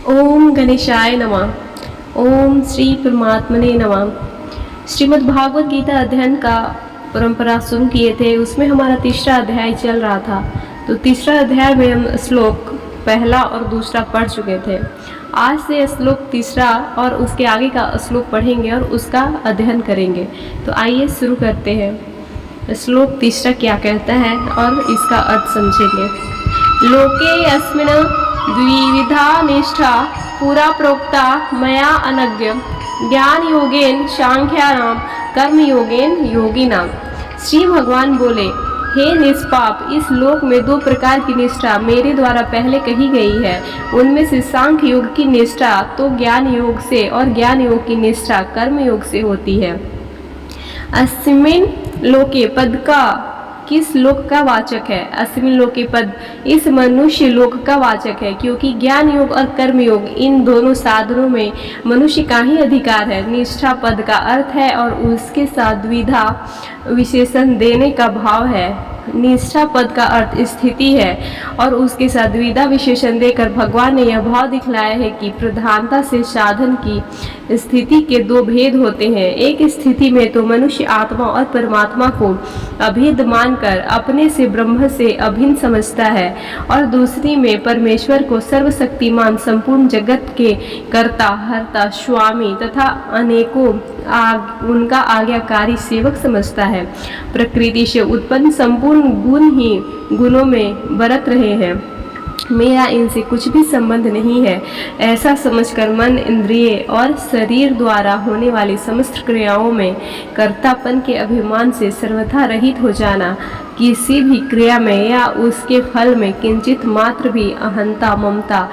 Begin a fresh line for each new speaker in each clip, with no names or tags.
ओम गणेशाय नमः। ओम श्री परमात्मने नमः। श्रीमद् भागवत गीता अध्ययन का परंपरा शुरू किए थे, उसमें हमारा तीसरा अध्याय चल रहा था। तो तीसरा अध्याय में हम श्लोक पहला और दूसरा पढ़ चुके थे। आज से श्लोक तीसरा और उसके आगे का श्लोक पढ़ेंगे और उसका अध्ययन करेंगे। तो आइए शुरू करते हैं। श्लोक तीसरा क्या कहता है और इसका अर्थ समझेंगे। लोके अस्मिन् द्विविधा निष्ठा पुरा प्रोक्ता मया अनज्ञ ज्ञान योगेन सांख्यानां कर्म योगेन योगिनां। श्री भगवान बोले, हे निष्पाप, इस लोक में दो प्रकार की निष्ठा मेरे द्वारा पहले कही गई है। उनमें से सांख्य योग की निष्ठा तो ज्ञान योग से और ज्ञान योग की निष्ठा कर्म योग से होती है। अस्मिन् लोके पद का किस लोक का वाचक है? अस्मिन् लोके पद इस मनुष्य लोक का वाचक है, क्योंकि ज्ञान योग और कर्म योग इन दोनों साधनों में मनुष्य का ही अधिकार है। निष्ठा पद का अर्थ है और उसके साथ द्विधा विशेषण देने का भाव है। निष्ठा पद का अर्थ स्थिति है और उसके साथ द्विधा विशेषण देकर भगवान ने यह भाव दिखलाया है कि प्रधानता से साधन की स्थिति के दो भेद होते हैं। एक स्थिति में तो मनुष्य आत्मा और परमात्मा को अभेद मानकर अपने से ब्रह्म से अभिन्न समझता है, और दूसरी में परमेश्वर को सर्वशक्तिमान संपूर्ण जगत के कर्ता हर्ता स्वामी तथा अनेकों उनका आज्ञाकारी सेवक समझता है। प्रकृति से उत्पन्न संपूर्ण गुण ही गुणों में बरत रहे हैं, मेरा इनसे कुछ भी संबंध नहीं है, ऐसा समझकर मन इंद्रिय और शरीर द्वारा होने वाली समस्त क्रियाओं में कर्तापन के अभिमान से सर्वथा रहित हो जाना, किसी भी क्रिया में या उसके फल में किंचित मात्र भी अहंता ममता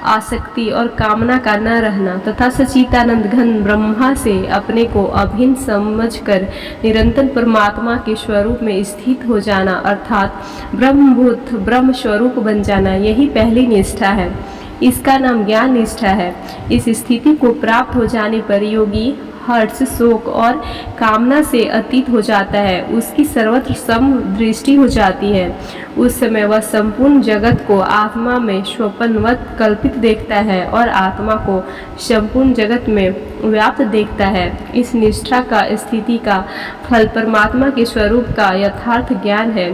आसक्ति और कामना का न रहना तथा सच्चिदानंद घन ब्रह्मा से अपने को अभिन्न समझकर निरंतर परमात्मा के स्वरूप में स्थित हो जाना, अर्थात ब्रह्मभूत ब्रह्म स्वरूप बन जाना, यही पहली निष्ठा है। इसका नाम ज्ञान निष्ठा है। इस स्थिति को प्राप्त हो जाने पर योगी हर्ष शोक और कामना से अतीत हो जाता है, उसकी सर्वत्र सम दृष्टि हो जाती है। उस समय वह संपूर्ण जगत को आत्मा में स्वप्नवत कल्पित देखता है और आत्मा को संपूर्ण जगत में व्याप्त देखता है। इस निष्ठा का स्थिति का फल परमात्मा के स्वरूप का यथार्थ ज्ञान है।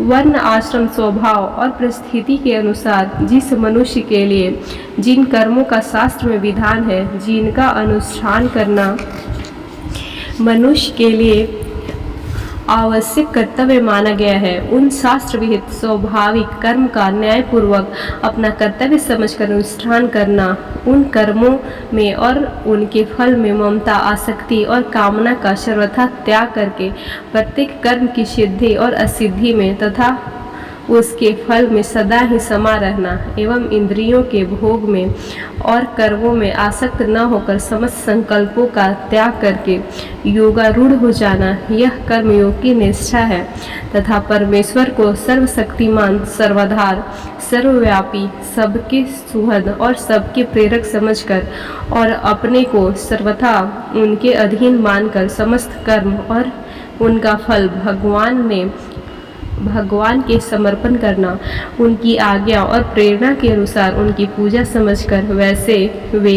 वर्ण आश्रम स्वभाव और परिस्थिति के अनुसार जिस मनुष्य के लिए जिन कर्मों का शास्त्र में विधान है, जिनका अनुष्ठान करना मनुष्य के लिए आवश्यक कर्तव्य माना गया है, उन शास्त्र विहित स्वाभाविक कर्म का न्यायपूर्वक अपना कर्तव्य समझकर अनुष्ठान करना, उन कर्मों में और उनके फल में ममता आसक्ति और कामना का सर्वथा त्याग करके प्रत्येक कर्म की सिद्धि और असिद्धि में तथा उसके फल में सदा ही समा रहना, एवं इंद्रियों के भोग में और कर्मों में आसक्त न होकर समस्त संकल्पों का त्याग करके योगारूढ़ हो जाना, यह कर्म योग की निष्ठा है। तथा परमेश्वर को सर्वशक्तिमान सर्वाधार सर्वव्यापी सबके सुहृद और सबके प्रेरक समझकर और अपने को सर्वथा उनके अधीन मानकर समस्त कर्म और उनका फल भगवान के समर्पण करना, उनकी आज्ञा और प्रेरणा के अनुसार उनकी पूजा समझकर वैसे वे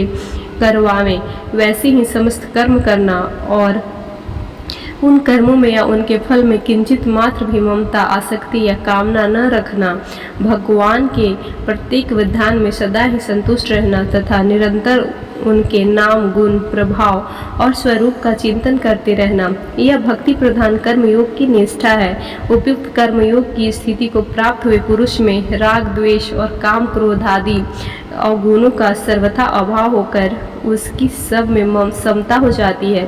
करवावें, वैसे ही समस्त कर्म करना और उन कर्मों में या उनके फल में किंचित मात्र भी ममता आसक्ति या कामना न रखना, भगवान के प्रत्येक विधान में सदा ही संतुष्ट रहना तथा निरंतर उनके नाम गुण प्रभाव और स्वरूप का चिंतन करते रहना, यह भक्ति प्रधान कर्म योग की निष्ठा है। उपयुक्त कर्म योग की स्थिति को प्राप्त हुए पुरुष में राग द्वेष और काम क्रोध आदि अवगुणों का सर्वथा अभाव होकर उसकी सब में समता हो जाती है,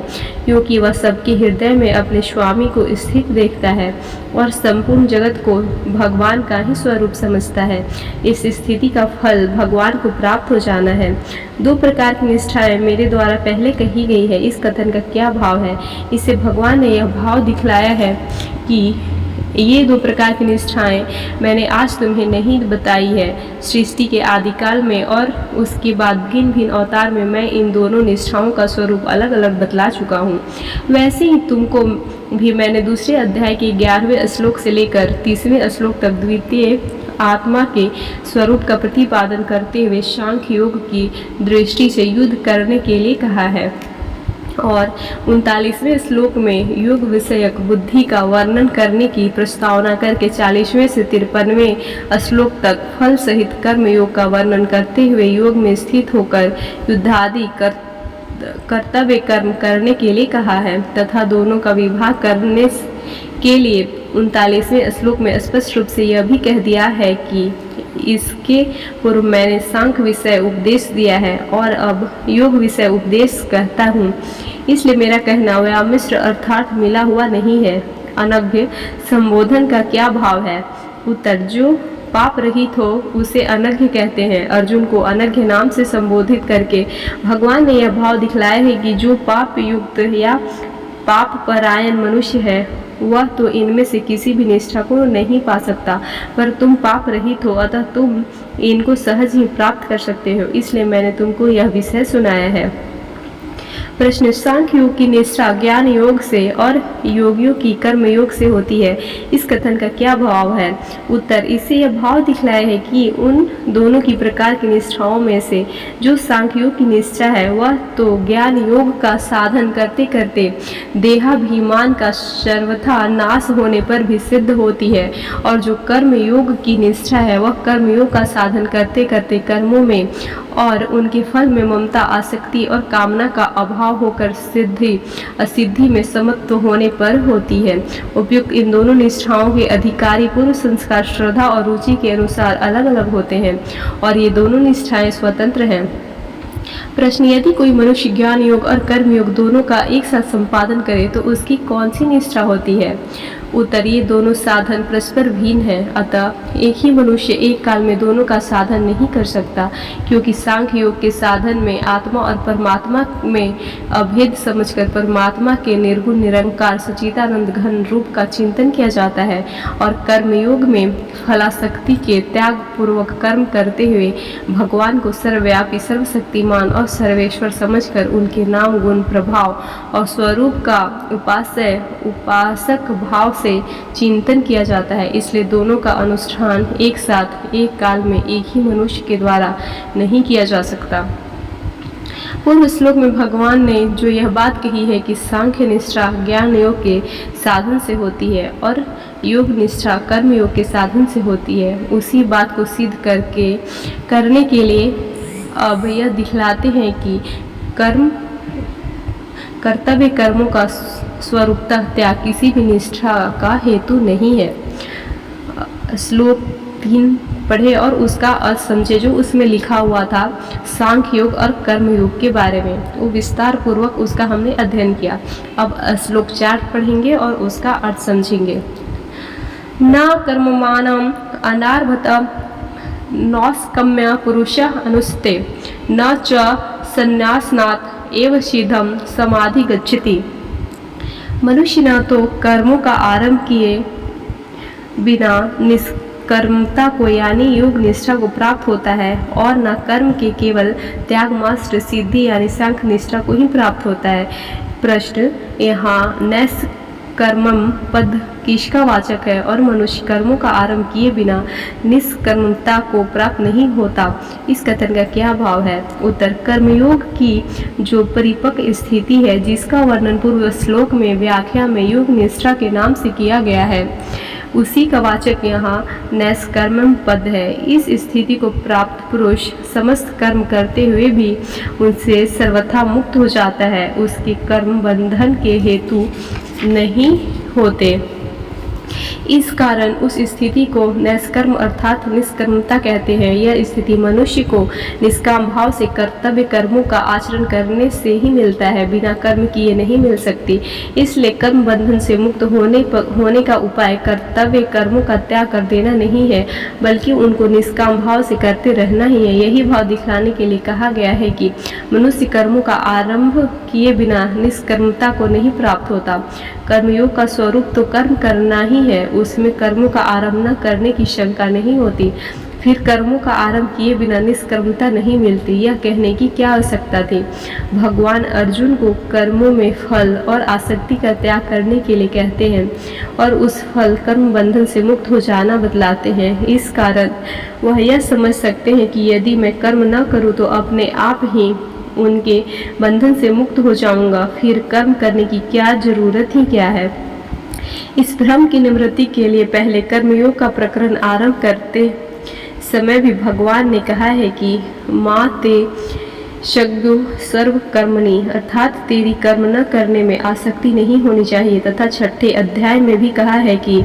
क्योंकि वह सबके हृदय में अपने स्वामी को स्थित देखता है और संपूर्ण जगत को भगवान का ही स्वरूप समझता है। इस स्थिति का फल भगवान को प्राप्त हो जाना है। दो प्रकार की निष्ठाएं मेरे द्वारा पहले कही गई है। इस कथन का क्या भाव है? इससे भगवान ने यह भाव दिखलाया है कि ये दो प्रकार की निष्ठाएं मैंने आज तुम्हें नहीं बताई है। सृष्टि के आदिकाल में और उसके बाद भिन्न भिन्न अवतार में मैं इन दोनों निष्ठाओं का स्वरूप अलग अलग बतला चुका हूँ। वैसे ही तुमको भी मैंने दूसरे अध्याय के 11वें श्लोक से लेकर 30वें श्लोक तक द्वितीय आत्मा के स्वरूप का प्रतिपादन करते हुए सांख्य योग की दृष्टि से युद्ध करने के लिए कहा है। और 39वें श्लोक में योग विषयक बुद्धि का वर्णन करने की प्रस्तावना करके 40वें से 53वें श्लोक तक फल सहित कर्म योग का वर्णन करते हुए योग में स्थित होकर युद्धादि कर्तव्य कर्म करने के लिए कहा है तथा दोनों का विभाग करने के लिए 39वें श्लोक में स्पष्ट रूप से यह भी कह दिया है कि इसके पूर्व मैंने सांख्य विषय उपदेश दिया है और अब योग विषय उपदेश कहता हूँ। इसलिए मेरा कहना व्यामिश्र अर्थात मिला हुआ नहीं है। अनघ्य संबोधन का क्या भाव है? उत्तर, जो पाप रहित हो उसे अनघ्य कहते हैं। अर्जुन को अनघ्य नाम से संबोधित करके भगवान ने यह भाव दिखलाया है कि जो पाप युक्त या पाप परायण मनुष्य है वह तो इनमें से किसी भी निष्ठा को नहीं पा सकता, पर तुम पाप रहित हो अतः तुम इनको सहज ही प्राप्त कर सकते हो, इसलिए मैंने तुमको यह विषय सुनाया है। प्रश्न, सांख्य योग की निष्ठा ज्ञान योग से और योगियों की कर्म योग से होती है, इस कथन का क्या भाव है? उत्तर, इससे यह भाव दिखलाया है कि उन दोनों की प्रकार की निष्ठाओं में से जो सांख्य योग की निष्ठा है वह तो ज्ञान योग का साधन करते करते देहाभिमान का सर्वथा नाश होने पर भी सिद्ध होती है, और जो कर्म योग की निष्ठा है वह कर्म योग का साधन करते करते कर्मों में और उनके फल में ममता, आसक्ति और कामना का अभाव होकर सिद्धि असिद्धि में समत्व होने पर होती है। उपयुक्त इन दोनों निष्ठाओं के अधिकारी पूर्व संस्कार, श्रद्धा और रुचि के अनुसार अलग अलग होते हैं और ये दोनों निष्ठाएं स्वतंत्र हैं। प्रश्न, यदि कोई मनुष्य ज्ञान योग और कर्म योग दोनों का एक साथ संपादन करे तो उसकी कौन सी निष्ठा होती है? उत्तर, ये दोनों साधन परस्पर भिन्न हैं, अतः एक ही मनुष्य एक काल में दोनों का साधन नहीं कर सकता, क्योंकि सांख्य योग के साधन में आत्मा और परमात्मा में अभेद समझकर परमात्मा के निर्गुण निरंकार सच्चिदानंद घन रूप का चिंतन किया जाता है, और कर्म योग में फलासक्ति के त्याग पूर्वक कर्म करते हुए भगवान को सर्वव्यापी, सर्वशक्तिमान और सर्वेश्वर समझकर उनके नाम, गुण, प्रभाव और स्वरूप का उपासक भाव से चिंतन किया जाता है। इसलिए दोनों का अनुष्ठान एक साथ एक काल में एक ही मनुष्य के द्वारा नहीं किया जा सकता। पूर्व श्लोक में भगवान ने जो यह बात कही है कि सांख्य निष्ठा ज्ञान योग के साधन से होती है और योग निष्ठा कर्म योग के साधन से होती है, उसी बात को सिद्ध करने के लिए अब यह दिखलाते हैं कि कर्तव्य कर्मों का स्वरूपतः त्याग किसी भी निष्ठा का हेतु नहीं है। श्लोक 3 पढ़े और उसका अर्थ समझे जो उसमें लिखा हुआ था सांख्य योग और कर्म योग के बारे में, वो विस्तार पूर्वक उसका हमने अध्ययन किया। अब श्लोक 4 पढ़ेंगे और उसका अर्थ समझेंगे। न कर्ममानम अनारभतम नौस्कम्य पुरुषः अनुस्ते न च संन्यासनात् एव सिद्धम समाधि गच्छति। मनुष्य न तो कर्मों का आरंभ किए बिना निष्कर्मता को यानी योग निष्ठा को प्राप्त होता है और न कर्म के केवल त्याग मात्र सिद्धि यानी सांख्य निष्ठा को ही प्राप्त होता है। प्रश्न, यहाँ नैष्कर्मम पद किसका वाचक है और मनुष्य कर्मों का आरंभ किए बिना निष्कर्मता को प्राप्त नहीं होता, इस कथन का क्या भाव है? उत्तर, कर्मयोग की जो परिपक्व स्थिति है जिसका वर्णन पूर्व श्लोक में व्याख्या में योग निष्ठा के नाम से किया गया है, उसी का वाचक यहाँ नैष्कर्मम पद है। इस स्थिति को प्राप्त पुरुष समस्त कर्म करते हुए भी उनसे सर्वथा मुक्त हो जाता है, उसके कर्म बंधन के हेतु नहीं होते। इस कारण उस स्थिति को नैष्कर्म अर्थात निष्कर्मता कहते हैं। यह स्थिति मनुष्य को निष्काम भाव से कर्तव्य कर्मों का आचरण करने से ही मिलता है, बिना कर्म किए नहीं मिल सकती। इसलिए कर्म बंधन से मुक्त होने का उपाय कर्तव्य कर्मों का त्याग कर देना नहीं है, बल्कि उनको निष्काम भाव से करते रहना ही है। यही भाव दिखलाने के लिए कहा गया है कि मनुष्य कर्मों का आरंभ किए बिना निष्कर्मता को नहीं प्राप्त होता। कर्मयोग का स्वरूप तो कर्म करना ही है, उसमें कर्मों का आरंभ न करने की शंका नहीं होती। फिर कर्मों का आरंभ किए बिना निष्कर्मता नहीं मिलती, यह कहने की क्या आवश्यकता थी। भगवान अर्जुन को कर्मों में फल और आसक्ति का त्याग करने के लिए कहते हैं और उस फल कर्म बंधन से मुक्त हो जाना बतलाते हैं। इस कारण वह यह समझ सकते हैं कि यदि मैं कर्म न करूं तो अपने आप ही उनके बंधन से मुक्त हो जाऊंगा, फिर कर्म करने की क्या जरूरत ही क्या है। इस भ्रम की निवृत्ति के लिए पहले कर्मयोग का प्रकरण आरंभ करते समय भी भगवान ने कहा है कि माँ ते शग्यो सर्व कर्मणि, अर्थात तेरी कर्म न करने में आसक्ति नहीं होनी चाहिए। तथा छठे अध्याय में भी कहा है कि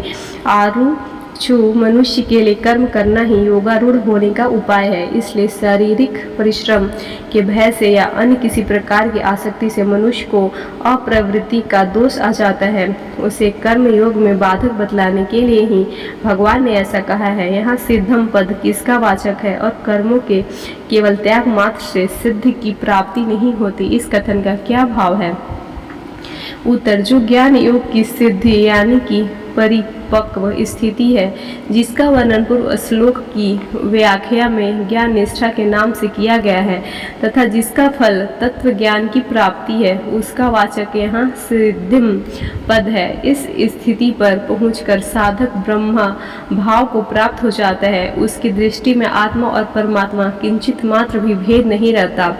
आरुचु मनुष्य के लिए कर्म करना ही योगारूढ़ होने का उपाय है। इसलिए शारीरिक परिश्रम के भय से या अन्य किसी प्रकार की आसक्ति से मनुष्य को अप्रवृत्ति का दोष आ जाता है। उसे कर्म योग में बाधक बतलाने के लिए ही भगवान ने ऐसा कहा है। यहाँ सिद्धम पद किसका वाचक है और कर्मों के केवल त्याग मात्र से सिद्धि की प्राप्ति नहीं होती, इस कथन का क्या भाव है। उत्तर, जो ज्ञान योग की सिद्धि यानी कि परिपक्व स्थिति है, जिसका वर्णन पूर्व श्लोक की व्याख्या में ज्ञान निष्ठा के नाम से किया गया है तथा जिसका फल तत्व ज्ञान की प्राप्ति है, उसका वाचक यहाँ सिद्धिम पद है। इस स्थिति पर पहुंचकर साधक ब्रह्मा भाव को प्राप्त हो जाता है। उसकी दृष्टि में आत्मा और परमात्मा किंचित मात्र भी भेद नहीं रहता,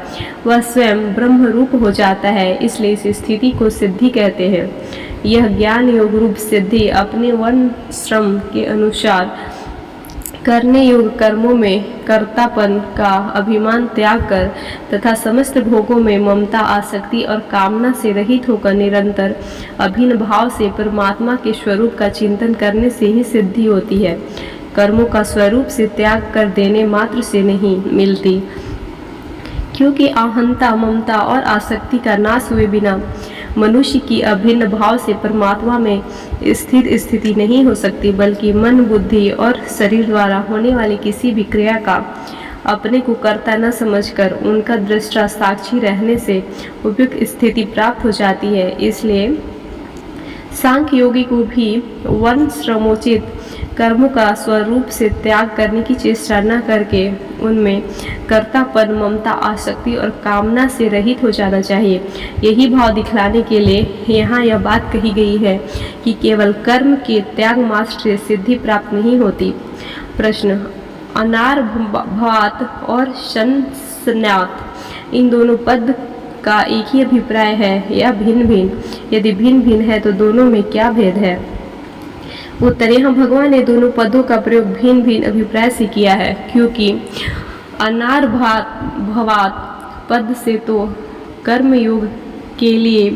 वह स्वयं ब्रह्म रूप हो जाता है। इसलिए इस स्थिति को सिद्धि कहते हैं। यह ज्ञान योग रूप सिद्धि अपने वर्ण श्रम के अनुसार करने योग्य कर्मों में कर्तापन का अभिमान त्याग कर तथा समस्त भोगों में ममता, आसक्ति और कामना से रहित होकर निरंतर अभिन्न भाव से परमात्मा के स्वरूप का चिंतन करने से ही सिद्धि होती है। कर्मों का स्वरूप से त्याग कर देने मात्र से नहीं मिलती, क्योंकि अहंता, ममता और आसक्ति का नाश हुए बिना मनुष्य की अभिन्न भाव से परमात्मा में स्थित स्थिति नहीं हो सकती, बल्कि मन, बुद्धि और शरीर द्वारा होने वाली किसी भी क्रिया का अपने को कर्ता न समझकर उनका दृष्टा साक्षी रहने से उपयुक्त स्थिति प्राप्त हो जाती है। इसलिए सांख्य योगी को भी वर्ण श्रमोचित कर्मों का स्वरूप से त्याग करने की चेष्टा न करके उनमें कर्तापन, ममता, आसक्ति और कामना से रहित हो जाना चाहिए। यही भाव दिखलाने के लिए यहाँ यह बात कही गई है कि केवल कर्म के त्याग मात्र से सिद्धि प्राप्त नहीं होती। प्रश्न, अनारभात और शंसन्यात इन दोनों पद का एक ही अभिप्राय है या भिन्न भिन्न? यदि भिन्न भिन्न है तो दोनों में क्या भेद है? उत्तर, यहाँ भगवान ने दोनों पदों का प्रयोग भिन्न भिन्न अभिप्राय से किया है, क्योंकि अनारभात पद से तो कर्म योग के लिए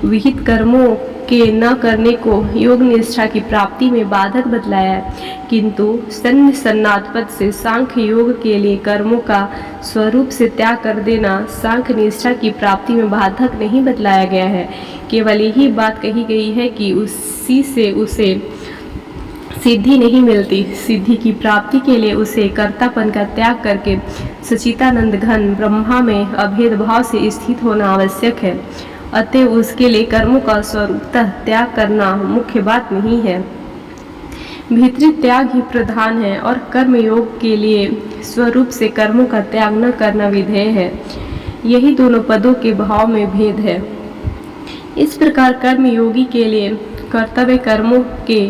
विहित कर्मों के न करने को योग निष्ठा की प्राप्ति में बाधक बतलाया है, किंतु सन्नाथ पद से सांख्य योग के लिए कर्मों का स्वरूप से त्याग कर देना सांख्य निष्ठा की प्राप्ति में बाधक नहीं बतलाया गया है। केवल यही बात कही गई है कि उसी से उसे सिद्धि नहीं मिलती। सिद्धि की प्राप्ति के लिए उसे कर्तापन का त्याग करके सच्चिदानंद घन ब्रह्मा में अभेद भाव से स्थित होना आवश्यक है। अतः उसके लिए कर्मों का स्वरूपतः त्याग करना मुख्य बात नहीं है, भीतरी त्याग ही प्रधान है और कर्म योग के लिए स्वरूप से कर्मों का त्याग न करना विधेय है। यही दोनों पदों के भाव में भेद है। इस प्रकार कर्म योगी के लिए कर्तव्य कर्मों के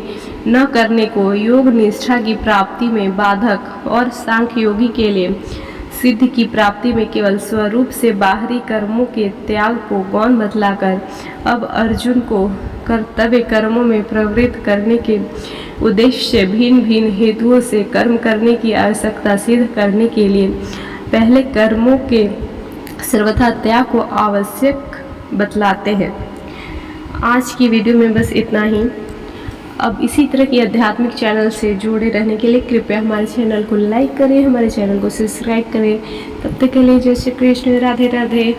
न करने को योग निष्ठा की प्राप्ति में बाधक और सांख्य योगी के लिए सिद्धि की प्राप्ति में केवल स्वरूप से बाहरी कर्मों के त्याग को गौण बतलाकर अब अर्जुन को कर्तव्य कर्मों में प्रवृत्त करने के उद्देश्य से भिन्न भिन्न हेतुओं से कर्म करने की आवश्यकता सिद्ध करने के लिए पहले कर्मों के सर्वथा त्याग को आवश्यक बतलाते हैं। आज की वीडियो में बस इतना ही। अब इसी तरह की आध्यात्मिक चैनल से जुड़े रहने के लिए कृपया हमारे चैनल को लाइक करें, हमारे चैनल को सब्सक्राइब करें। तब तक के लिए जय श्री कृष्ण, राधे राधे।